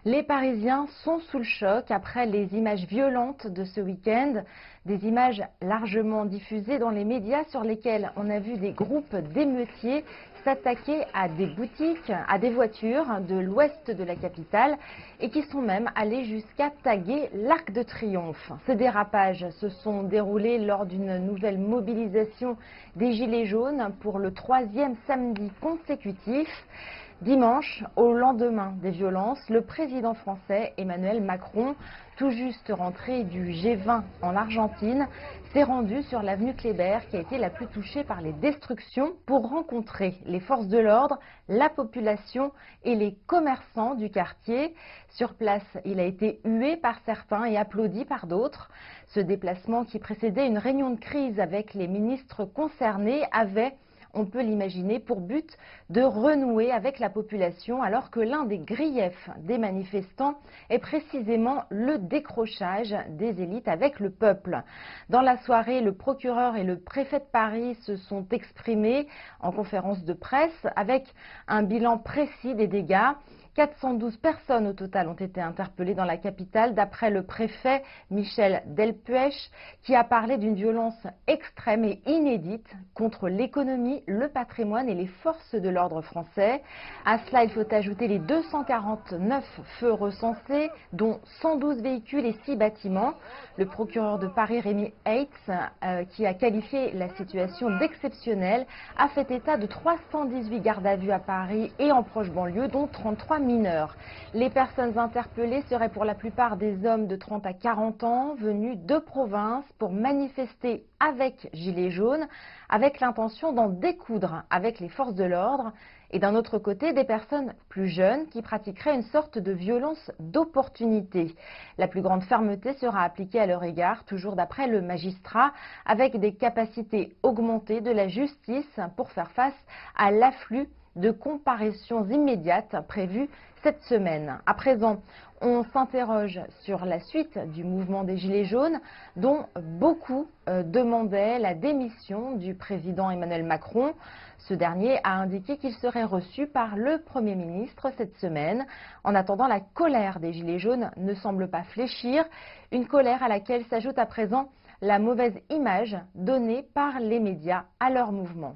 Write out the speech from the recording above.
Les Parisiens sont sous le choc après les images violentes de ce week-end, des images largement diffusées dans les médias sur lesquelles on a vu des groupes d'émeutiers s'attaquer à des boutiques, à des voitures de l'ouest de la capitale et qui sont même allés jusqu'à taguer l'Arc de Triomphe. Ces dérapages se sont déroulés lors d'une nouvelle mobilisation des Gilets jaunes pour le 3e samedi consécutif. Dimanche, au lendemain des violences, le président français Emmanuel Macron, tout juste rentré du G20 en Argentine, s'est rendu sur l'avenue Kléber qui a été la plus touchée par les destructions pour rencontrer les forces de l'ordre, la population et les commerçants du quartier. Sur place, il a été hué par certains et applaudi par d'autres. Ce déplacement qui précédait une réunion de crise avec les ministres concernés avait, on peut l'imaginer, pour but de renouer avec la population, alors que l'un des griefs des manifestants est précisément le décrochage des élites avec le peuple. Dans la soirée, le procureur et le préfet de Paris se sont exprimés en conférence de presse avec un bilan précis des dégâts. 412 personnes au total ont été interpellées dans la capitale, d'après le préfet Michel Delpech, qui a parlé d'une violence extrême et inédite contre l'économie, le patrimoine et les forces de l'ordre français. À cela, il faut ajouter les 249 feux recensés, dont 112 véhicules et 6 bâtiments. Le procureur de Paris, Rémi Heitz, qui a qualifié la situation d'exceptionnelle, a fait état de 318 gardes à vue à Paris et en proche banlieue, dont 33 mineurs. Les personnes interpellées seraient pour la plupart des hommes de 30 à 40 ans venus de province pour manifester avec Gilets jaunes, avec l'intention d'en découdre avec les forces de l'ordre, et d'un autre côté des personnes plus jeunes qui pratiqueraient une sorte de violence d'opportunité. La plus grande fermeté sera appliquée à leur égard, toujours d'après le magistrat, avec des capacités augmentées de la justice pour faire face à l'afflux de comparaisons immédiates prévues cette semaine. À présent, on s'interroge sur la suite du mouvement des Gilets jaunes, dont beaucoup demandaient la démission du président Emmanuel Macron. Ce dernier a indiqué qu'il serait reçu par le Premier ministre cette semaine. En attendant, la colère des Gilets jaunes ne semble pas fléchir, une colère à laquelle s'ajoute à présent la mauvaise image donnée par les médias à leur mouvement.